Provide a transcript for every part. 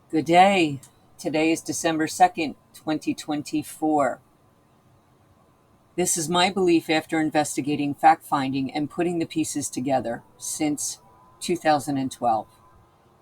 Good day. Today is December 2nd, 2024. This is my belief after investigating, fact-finding, and putting the pieces together since 2012.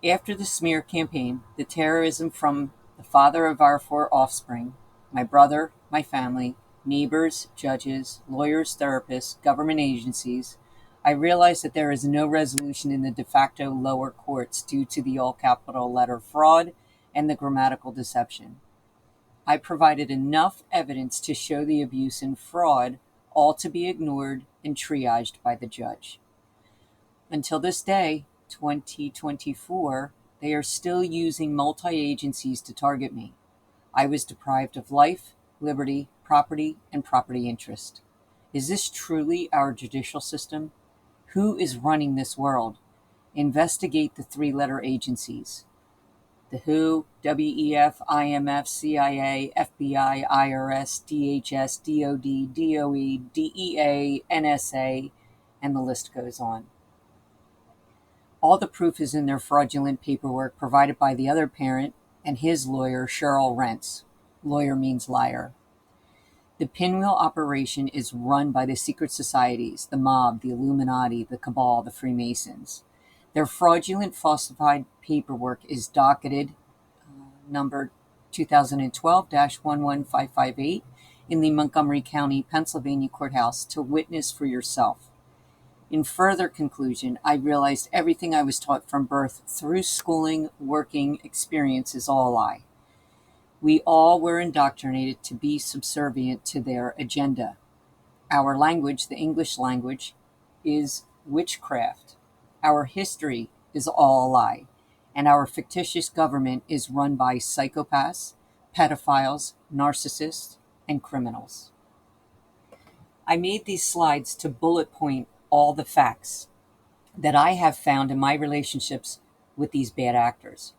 After the smear campaign, the terrorism from the father of our four offspring, my brother, my family, neighbors, judges, lawyers, therapists, government agencies, I realized that there is no resolution in the de facto lower courts due to the all-capital letter fraud and the grammatical deception. I provided enough evidence to show the abuse and fraud, all to be ignored and triaged by the judge. Until this day, 2024, they are still using multi-agencies to target me. I was deprived of life, liberty, property, and property interest. Is this truly our judicial system? Who is running this world? Investigate the three-letter agencies. The WHO, WEF, IMF, CIA, FBI, IRS, DHS, DOD, DOE, DEA, NSA, and the list goes on. All the proof is in their fraudulent paperwork provided by the other parent and his lawyer, Cheryl Rentz. Lawyer means liar. The pinwheel operation is run by the secret societies, the mob, the Illuminati, the cabal, the Freemasons. Their fraudulent falsified paperwork is docketed number 2012-11558 in the Montgomery County, Pennsylvania courthouse to witness for yourself. In further conclusion, I realized everything I was taught from birth through schooling, working experience is all a lie. We all were indoctrinated to be subservient to their agenda. Our language, the English language, is witchcraft. Our history is all a lie. And our fictitious government is run by psychopaths, pedophiles, narcissists, and criminals. I made these slides to bullet point all the facts that I have found in my relationships with these bad actors.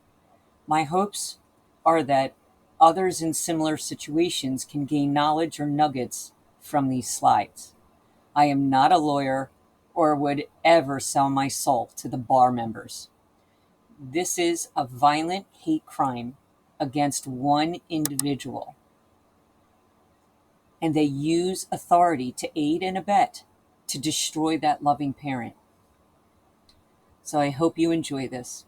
My hopes are that others in similar situations can gain knowledge or nuggets from these slides. I am not a lawyer or would ever sell my soul to the bar members. This is a violent hate crime against one individual. And they use authority to aid and abet to destroy that loving parent. So I hope you enjoy this.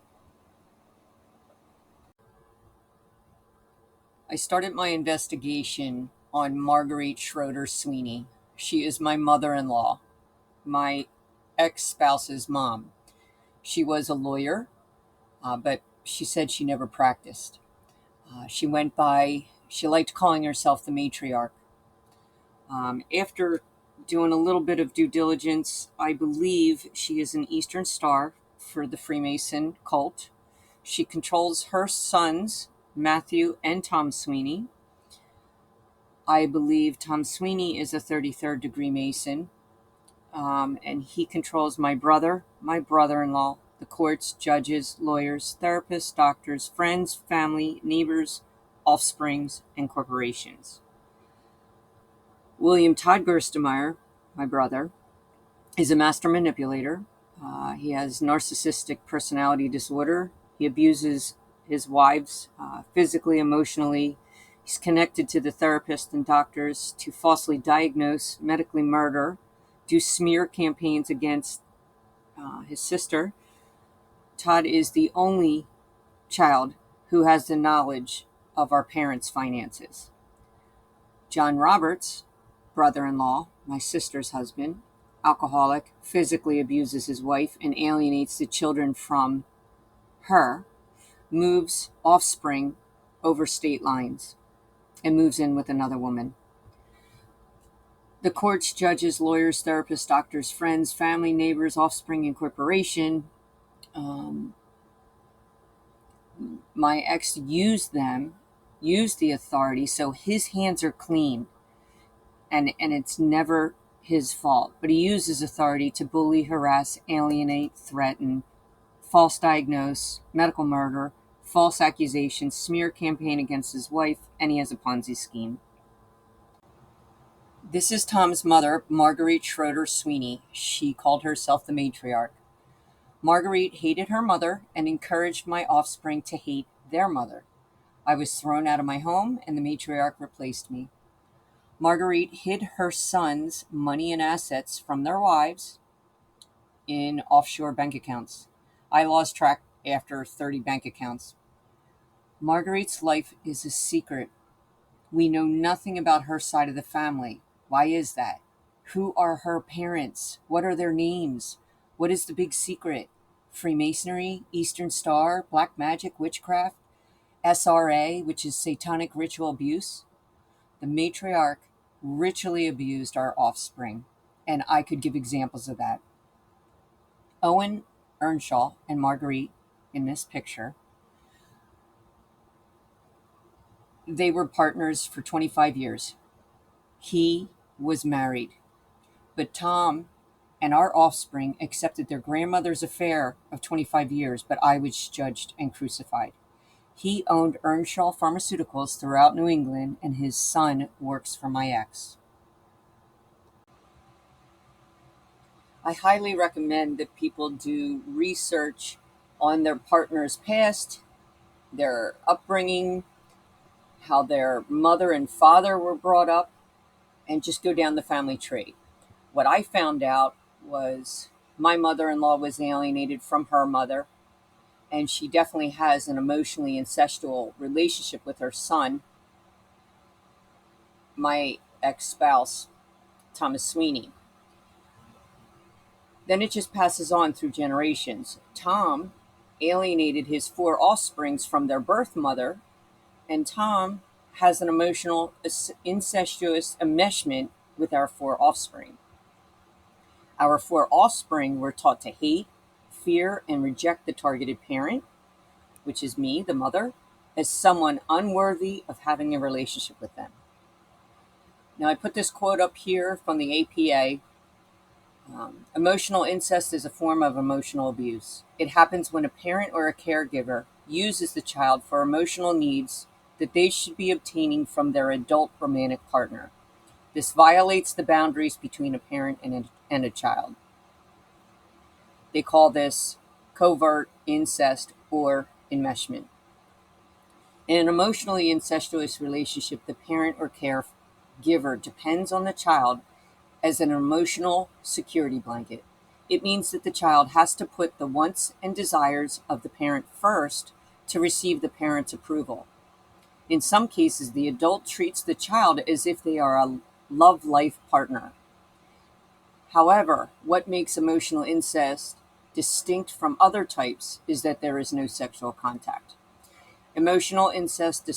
I started my investigation on Marguerite Schroeder Sweeney. She is my mother-in-law, my ex-spouse's mom. She was a lawyer, but she said she never practiced. She liked calling herself the matriarch. After doing a little bit of due diligence, I believe she is an Eastern Star for the Freemason cult. She controls her sons, Matthew and Tom Sweeney. I believe Tom Sweeney is a 33rd degree Mason, and he controls my brother, my brother-in-law, the courts, judges, lawyers, therapists, doctors, friends, family, neighbors, offsprings, and corporations. William Todd Gerstemeyer, my brother, is a master manipulator. He has narcissistic personality disorder. He abuses his wives physically, emotionally. He's connected to the therapists and doctors to falsely diagnose, medically murder, do smear campaigns against his sister. Todd is the only child who has the knowledge of our parents' finances. John Roberts, brother-in-law, my sister's husband, alcoholic, physically abuses his wife and alienates the children from her, moves offspring over state lines, and moves in with another woman. The courts, judges, lawyers, therapists, doctors, friends, family, neighbors, offspring, and corporation, my ex used the authority, so his hands are clean. And it's never his fault. But he uses authority to bully, harass, alienate, threaten, false diagnose, medical murder, false accusations, smear campaign against his wife, and he has a Ponzi scheme. This is Tom's mother, Marguerite Schroeder Sweeney. She called herself the matriarch. Marguerite hated her mother and encouraged my offspring to hate their mother. I was thrown out of my home, and the matriarch replaced me. Marguerite hid her sons' money and assets from their wives in offshore bank accounts. I lost track after 30 bank accounts. Marguerite's life is a secret. We know nothing about her side of the family. Why is that? Who are her parents? What are their names? What is the big secret? Freemasonry, Eastern Star, black magic, witchcraft, SRA, which is satanic ritual abuse. The matriarch ritually abused our offspring, and I could give examples of that. Owen Earnshaw and Marguerite, in this picture, they were partners for 25 years. He was married, but Tom and our offspring accepted their grandmother's affair of 25 years, but I was judged and crucified. He owned Earnshaw Pharmaceuticals throughout New England, and his son works for my ex. I highly recommend that people do research on their partner's past, their upbringing, how their mother and father were brought up, and just go down the family tree. What I found out was my mother-in-law was alienated from her mother, and she definitely has an emotionally incestual relationship with her son, my ex-spouse, Thomas Sweeney. Then it just passes on through generations. Tom alienated his 4 offsprings from their birth mother, and Tom has an emotional incestuous enmeshment with our 4 offspring. Our 4 offspring were taught to hate, fear, and reject the targeted parent, which is me, the mother, as someone unworthy of having a relationship with them. Now, I put this quote up here from the APA. Emotional incest is a form of emotional abuse. It happens when a parent or a caregiver uses the child for emotional needs that they should be obtaining from their adult romantic partner. This violates the boundaries between a parent and a child. They call this covert incest or enmeshment. In an emotionally incestuous relationship, the parent or caregiver depends on the child as an emotional security blanket. It means that the child has to put the wants and desires of the parent first to receive the parent's approval. In some cases, the adult treats the child as if they are a love life partner. However, what makes emotional incest distinct from other types is that there is no sexual contact. Emotional incest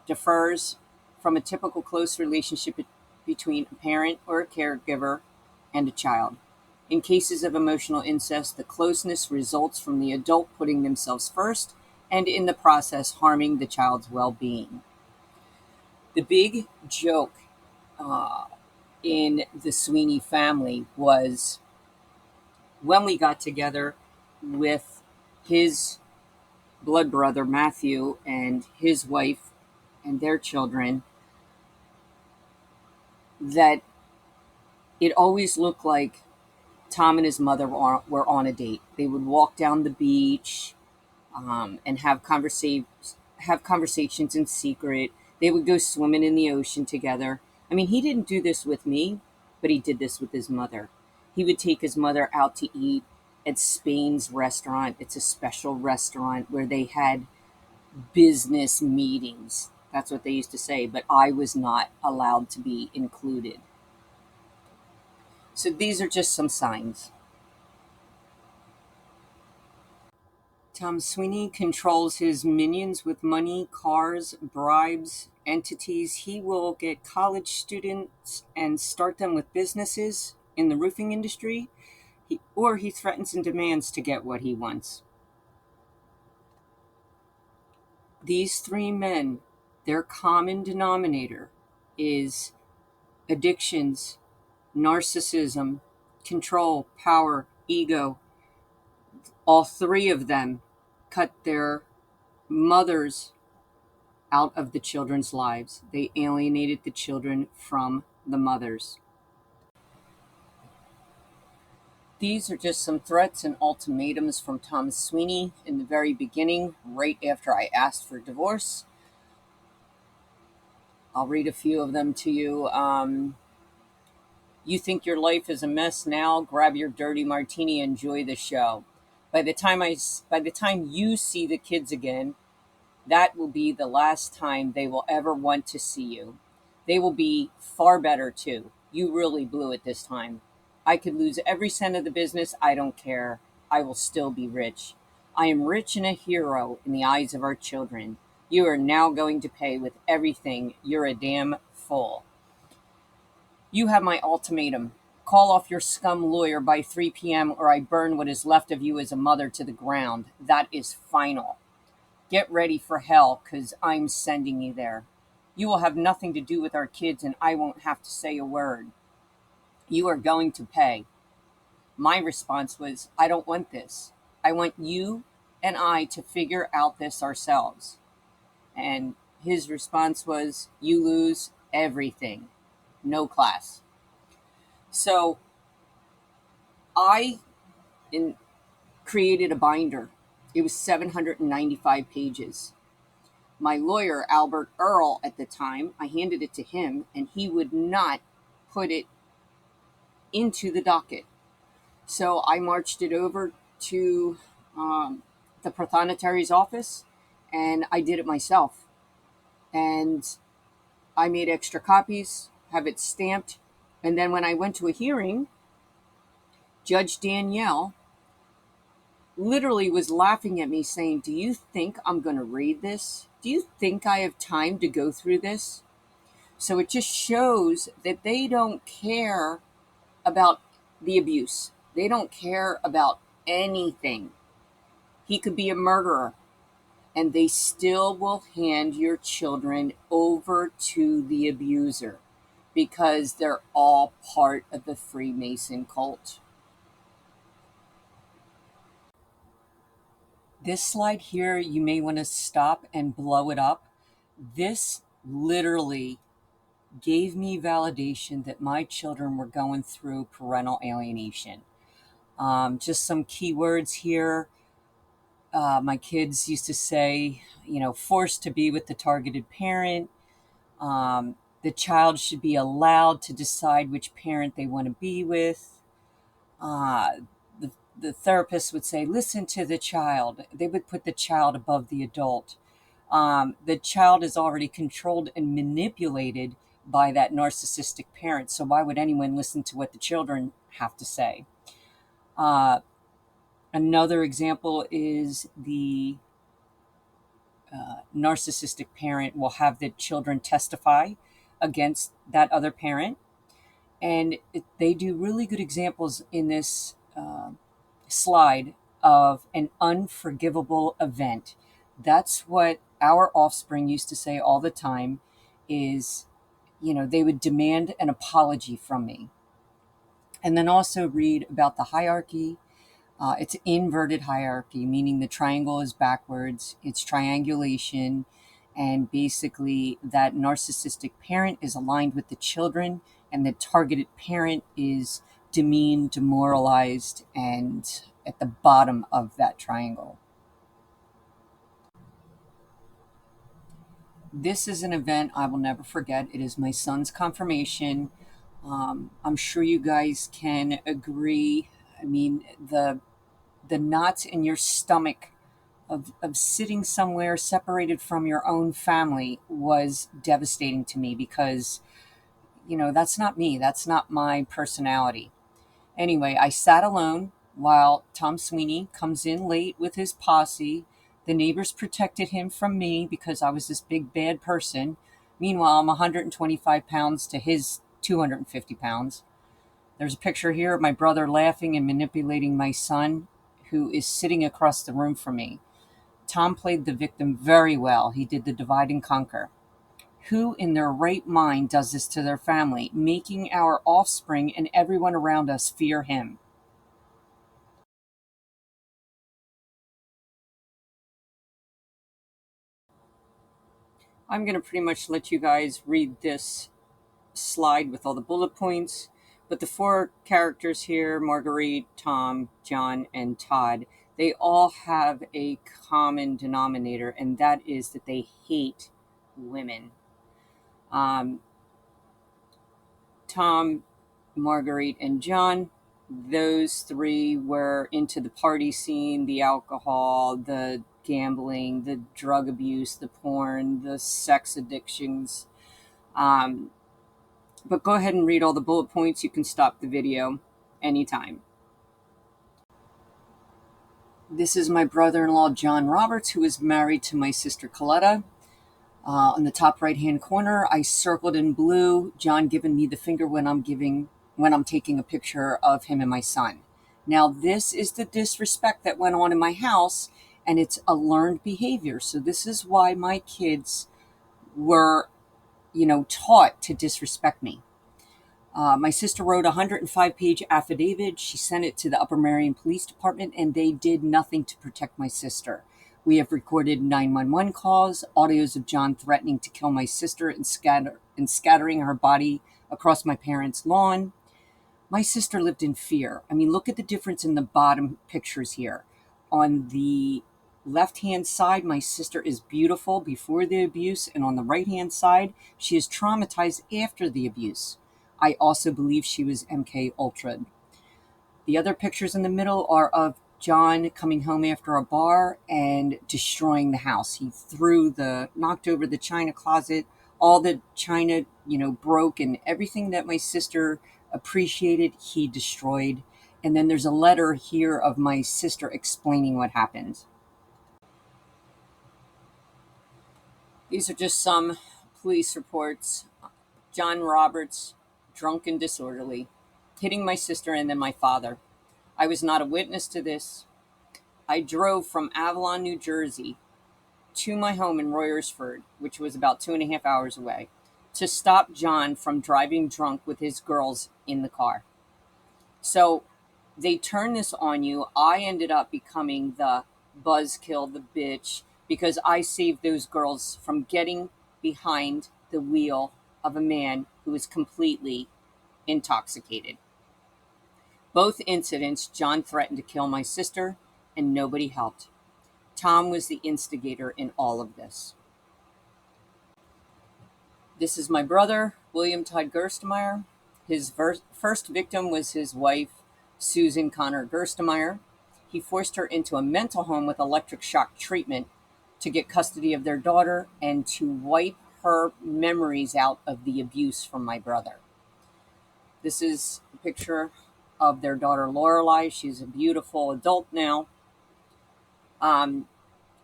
differs from a typical close relationship between a parent or a caregiver and a child. In cases of emotional incest, the closeness results from the adult putting themselves first and in the process harming the child's well-being. The big joke in the Sweeney family was when we got together with his blood brother Matthew and his wife and their children, that it always looked like Tom and his mother were on a date. They would walk down the beach and have conversations in secret. They would go swimming in the ocean together. I mean, he didn't do this with me, but he did this with his mother. He would take his mother out to eat at Spain's restaurant. It's a special restaurant where they had business meetings. That's what they used to say, but I was not allowed to be included. So these are just some signs. Tom Sweeney controls his minions with money, cars, bribes, entities. He will get college students and start them with businesses in the roofing industry, or he threatens and demands to get what he wants. These 3 men, their common denominator is addictions, narcissism, control, power, ego. All 3 of them cut their mothers out of the children's lives. They alienated the children from the mothers. These are just some threats and ultimatums from Thomas Sweeney in the very beginning, right after I asked for divorce. I'll read a few of them to you. You think your life is a mess now? Grab your dirty martini, enjoy the show. By the time you see the kids again, that will be the last time they will ever want to see you. They will be far better too. You really blew it this time. I could lose every cent of the business. I don't care. I will still be rich. I am rich and a hero in the eyes of our children. You are now going to pay with everything. You're a damn fool. You have my ultimatum. Call off your scum lawyer by 3 p.m. or I burn what is left of you as a mother to the ground. That is final. Get ready for hell, because I'm sending you there. You will have nothing to do with our kids, and I won't have to say a word. You are going to pay. My response was, I don't want this. I want you and I to figure out this ourselves. And his response was, you lose everything. No class. So I created a binder. It was 795 pages. My lawyer, Albert Earl, at the time, I handed it to him, and he would not put it into the docket. So I marched it over to the Prothonotari's office, and I did it myself. And I made extra copies, have it stamped, and then when I went to a hearing, Judge Danielle literally was laughing at me saying, do you think I'm going to read this? Do you think I have time to go through this? So it just shows that they don't care about the abuse. They don't care about anything. He could be a murderer, and they still will hand your children over to the abuser because they're all part of the Freemason cult. This slide here, you may want to stop and blow it up. This literally gave me validation that my children were going through parental alienation. Just some keywords here. My kids used to say, forced to be with the targeted parent. The child should be allowed to decide which parent they want to be with. Uh, the therapist would say, listen to the child. They would put the child above the adult. The child is already controlled and manipulated by that narcissistic parent. So why would anyone listen to what the children have to say? Another example is the narcissistic parent will have the children testify against that other parent. And they do really good examples in this slide of an unforgivable event. That's what our offspring used to say all the time is, they would demand an apology from me. And then also read about the hierarchy. It's inverted hierarchy, meaning the triangle is backwards. It's triangulation. And basically, that narcissistic parent is aligned with the children, and the targeted parent is demeaned, demoralized, and at the bottom of that triangle. This is an event I will never forget. It is my son's confirmation. I'm sure you guys can agree. I mean, the knots in your stomach of sitting somewhere separated from your own family was devastating to me because, that's not me. That's not my personality. Anyway, I sat alone while Tom Sweeney comes in late with his posse. The neighbors protected him from me because I was this big bad person. Meanwhile, I'm 125 pounds to his 250 pounds. There's a picture here of my brother laughing and manipulating my son, who is sitting across the room from me. Tom played the victim very well. He did the divide and conquer. Who in their right mind does this to their family, making our offspring and everyone around us fear him? I'm going to pretty much let you guys read this slide with all the bullet points. But the four characters here, Marguerite, Tom, John, and Todd, they all have a common denominator, and that is that they hate women. Tom, Marguerite, and John, those three were into the party scene, the alcohol, the gambling, the drug abuse, the porn, the sex addictions. But go ahead and read all the bullet points. You can stop the video anytime. This is my brother-in-law, John Roberts, who is married to my sister, Coletta. On the top right-hand corner, I circled in blue, John giving me the finger when I'm taking a picture of him and my son. Now, this is the disrespect that went on in my house, and it's a learned behavior. So this is why my kids were, taught to disrespect me. My sister wrote a 105-page affidavit. She sent it to the Upper Merion Police Department, and they did nothing to protect my sister. We have recorded 911 calls, audios of John threatening to kill my sister and scattering her body across my parents' lawn. My sister lived in fear. I mean, look at the difference in the bottom pictures here. On the left-hand side, my sister is beautiful before the abuse, and on the right-hand side, she is traumatized after the abuse. I also believe she was MK Ultra'd. The other pictures in the middle are of John coming home after a bar and destroying the house. He knocked over the china closet, all the china, broke, and everything that my sister appreciated, he destroyed. And then there's a letter here of my sister explaining what happened. These are just some police reports. John Roberts, drunk and disorderly, hitting my sister and then my father. I was not a witness to this. I drove from Avalon, New Jersey to my home in Royersford, which was about 2.5 hours away, to stop John from driving drunk with his girls in the car. So they turned this on you. I ended up becoming the buzzkill, the bitch, because I saved those girls from getting behind the wheel of a man who was completely intoxicated. Both incidents, John threatened to kill my sister, and nobody helped. Tom was the instigator in all of this. This is my brother, William Todd Gerstemeyer. His first victim was his wife, Susan Connor Gerstemeyer. He forced her into a mental home with electric shock treatment to get custody of their daughter and to wipe her memories out of the abuse from my brother. This is a picture of their daughter, Lorelei. She's a beautiful adult now.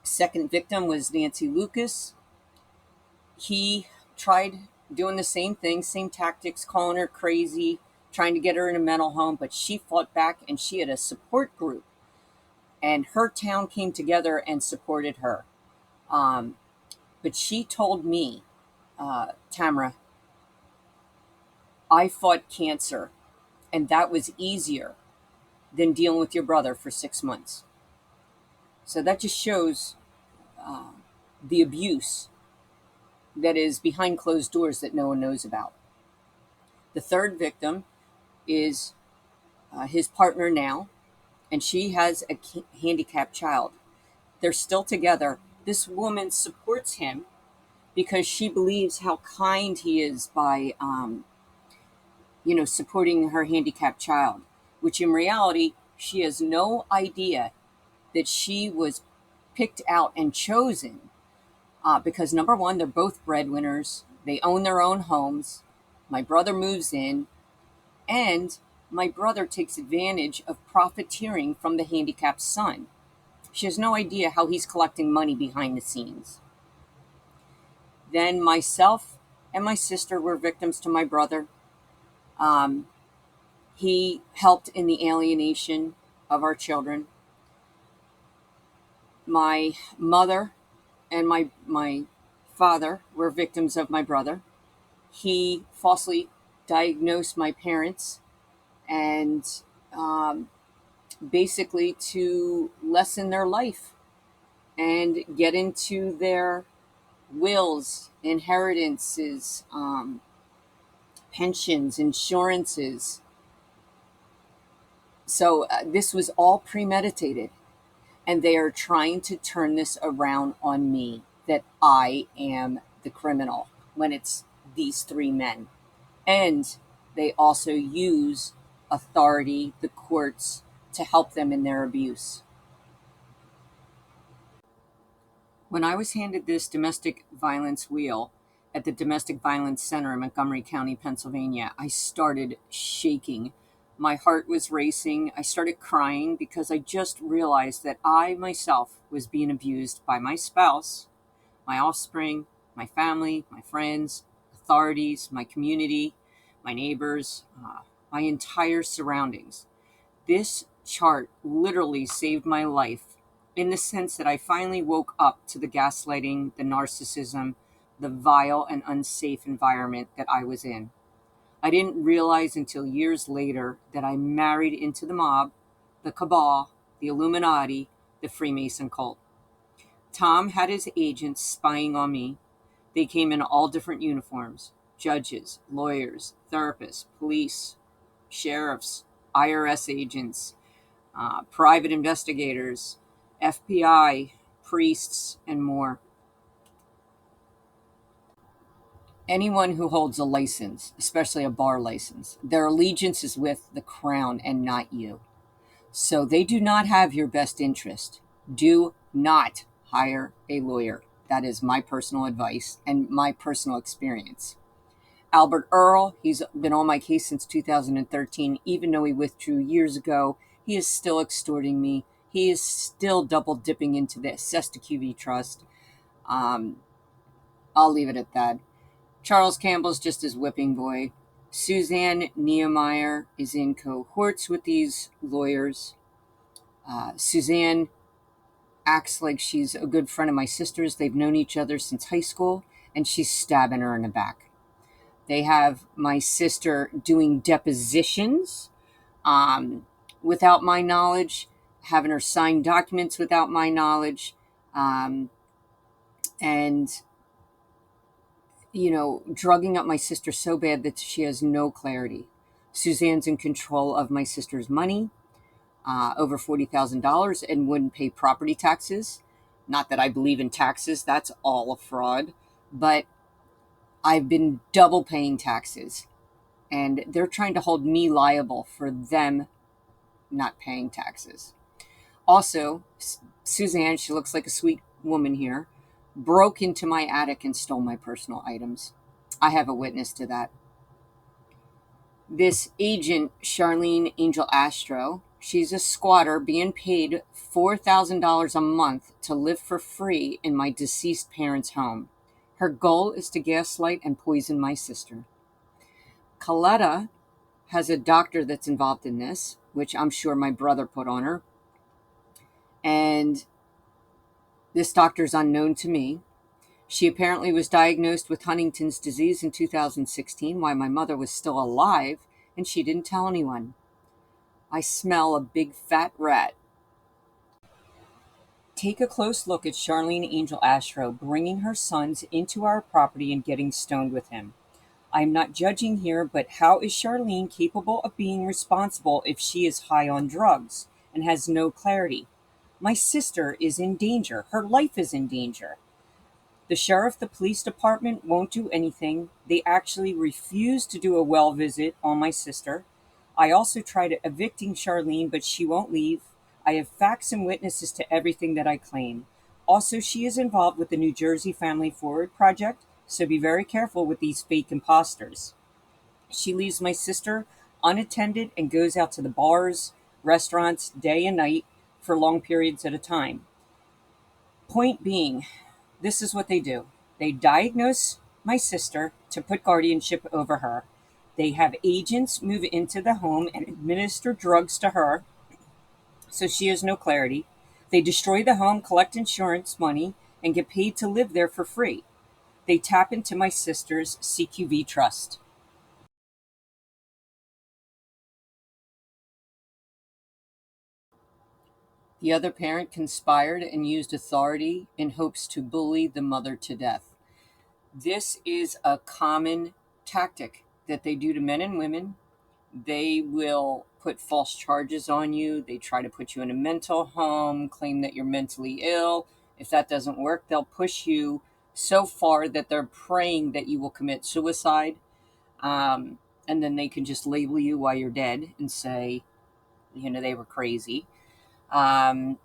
Second victim was Nancy Lucas. He tried doing the same thing, same tactics, calling her crazy, trying to get her in a mental home, but she fought back, and she had a support group. And her town came together and supported her. But she told me, Tamara, I fought cancer, and that was easier than dealing with your brother for 6 months. So that just shows the abuse that is behind closed doors that no one knows about. The third victim is his partner now, and she has a handicapped child. They're still together. This woman supports him because she believes how kind he is by, supporting her handicapped child, which in reality, she has no idea that she was picked out and chosen because, number one, they're both breadwinners. They own their own homes. My brother moves in, and my brother takes advantage of profiteering from the handicapped son. She has no idea how he's collecting money behind the scenes. Then myself and my sister were victims to my brother. He helped in the alienation of our children. My mother and my father were victims of my brother. He falsely diagnosed my parents and basically to lessen their life and get into their wills, inheritances, pensions, insurances. So this was all premeditated, and they are trying to turn this around on me, that I am the criminal when it's these three men. And they also use authority, the courts, to help them in their abuse. When I was handed this domestic violence wheel at the Domestic Violence Center in Montgomery County, Pennsylvania, I started shaking. My heart was racing. I started crying because I just realized that I myself was being abused by my spouse, my offspring, my family, my friends, authorities, my community, my neighbors, my entire surroundings. This chart literally saved my life in the sense that I finally woke up to the gaslighting, the narcissism, the vile and unsafe environment that I was in. I didn't realize until years later that I married into the mob, the cabal, the Illuminati, the Freemason cult. Tom had his agents spying on me. They came in all different uniforms: judges, lawyers, therapists, police, sheriffs, IRS agents, private investigators, FBI, priests, and more. Anyone who holds a license, especially a bar license, their allegiance is with the crown and not you. So they do not have your best interest. Do not hire a lawyer. That is my personal advice and my personal experience. Albert Earl, he's been on my case since 2013. Even though he withdrew years ago, he is still extorting me. He is still double dipping into the Sesta QV Trust. Um, I'll leave it at that. Charles Campbell's just his whipping boy. Suzanne Niemeyer is in cohorts with these lawyers. Suzanne acts like she's a good friend of my sister's. They've known each other since high school, and she's stabbing her in the back. They have my sister doing depositions without my knowledge, having her sign documents without my knowledge, um, and, drugging up my sister so bad that she has no clarity. Suzanne's in control of my sister's money, over $40,000, and wouldn't pay property taxes. Not that I believe in taxes, that's all a fraud, but I've been double paying taxes, and they're trying to hold me liable for them not paying taxes. Also, Suzanne, she looks like a sweet woman here, broke into my attic and stole my personal items. I have a witness to that. This agent, Charlene Angel Astro, she's a squatter being paid $4,000 a month to live for free in my deceased parents' home. Her goal is to gaslight and poison my sister. Coletta has a doctor that's involved in this, which I'm sure my brother put on her. And this doctor's unknown to me. She apparently was diagnosed with Huntington's disease in 2016 while my mother was still alive, and she didn't tell anyone. I smell a big fat rat. Take a close look at Charlene Angel Astro bringing her sons into our property and getting stoned with him. I am not judging here, but how is Charlene capable of being responsible if she is high on drugs and has no clarity? My sister is in danger. Her life is in danger. The sheriff, the police department won't do anything. They actually refuse to do a well visit on my sister. I also tried evicting Charlene, but she won't leave. I have facts and witnesses to everything that I claim. Also, she is involved with the New Jersey Family Forward Project, so be very careful with these fake imposters. She leaves my sister unattended and goes out to the bars, restaurants, day and night for long periods at a time. Point being, this is what they do. They diagnose my sister to put guardianship over her. They have agents move into the home and administer drugs to her so she has no clarity. They destroy the home, collect insurance money, and get paid to live there for free. They tap into my sister's CQV trust. The other parent conspired and used authority in hopes to bully the mother to death. This is a common tactic that they do to men and women They will put false charges on you. They try to put you in a mental home, claim that you're mentally ill. If that doesn't work, they'll push you so far that they're praying that you will commit suicide. And then they can just label you while you're dead and say, they were crazy. But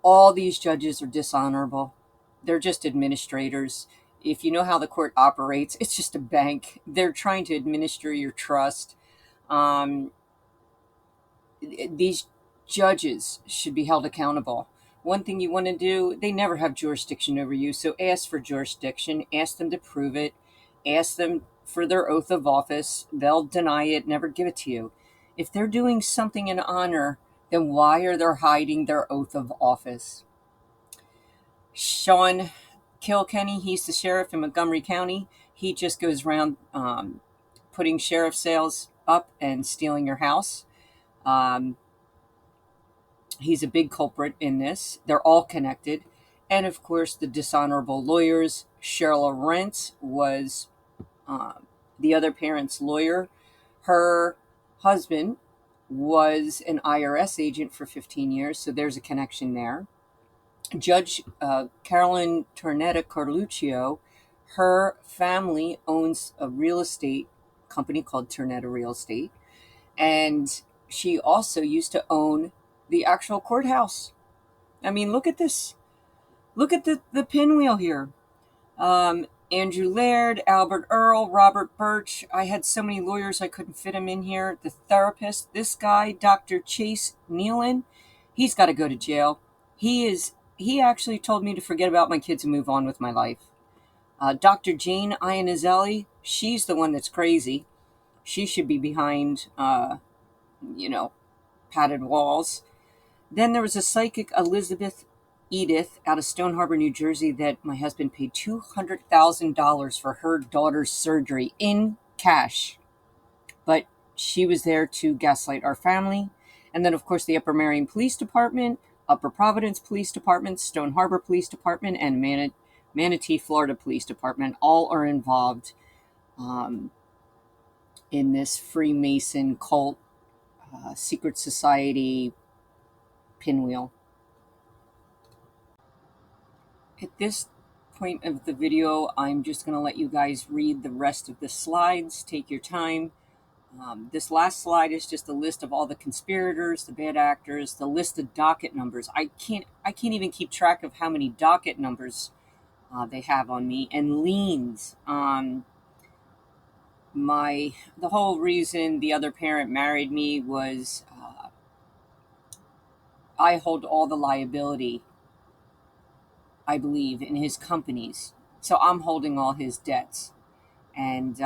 all these judges are dishonorable. They're just administrators. If you know how the court operates, it's just a bank. They're trying to administer your trust. Um, these judges should be held accountable. One thing you want to do, they never have jurisdiction over you, so ask for jurisdiction, ask them to prove it, ask them for their oath of office. They'll deny it, never give it to you. If they're doing something in honor, then why are they hiding their oath of office? Sean Kilkenny, he's the sheriff in Montgomery County. He just goes around putting sheriff sales up and stealing your house. He's a big culprit in this. They're all connected. And of course, the dishonorable lawyers. Cheryl Rentz was the other parent's lawyer. Her husband was an IRS agent for 15 years, so there's a connection there. Judge Carolyn Tornetta Carluccio, her family owns a real estate company called Tornetta Real Estate, and she also used to own the actual courthouse. I mean, look at this. Look at the pinwheel here. Andrew Laird, Albert Earl, Robert Birch. I had so many lawyers I couldn't fit him in here. The therapist, this guy, Dr. Chase Nealon, he's got to go to jail. He actually told me to forget about my kids and move on with my life. Dr. Jane Iannizelli, she's the one that's crazy. She should be behind, padded walls. Then there was a psychic, Elizabeth Edith, out of Stone Harbor, New Jersey, that my husband paid $200,000 for her daughter's surgery in cash. But she was there to gaslight our family. And then, of course, the Upper Marion Police Department, Upper Providence Police Department, Stone Harbor Police Department, and Manatee, Florida Police Department all are involved in this Freemason cult, secret society pinwheel. At this point of the video, I'm just going to let you guys read the rest of the slides. Take your time. This last slide is just a list of all the conspirators, the bad actors, the list of docket numbers. I can't even keep track of how many docket numbers they have on me, and liens. The whole reason the other parent married me was I hold all the liability, I believe, in his companies. So I'm holding all his debts. And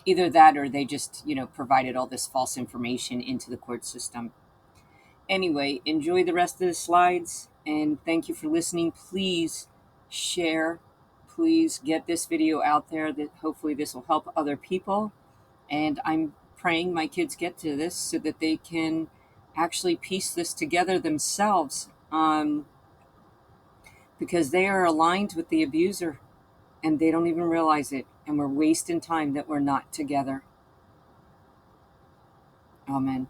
either that or they just, provided all this false information into the court system. Anyway, enjoy the rest of the slides, and thank you for listening. Please share. Please get this video out there. That hopefully this will help other people. And I'm praying my kids get to this so that they can actually piece this together themselves, because they are aligned with the abuser and they don't even realize it. And we're wasting time that we're not together. Amen.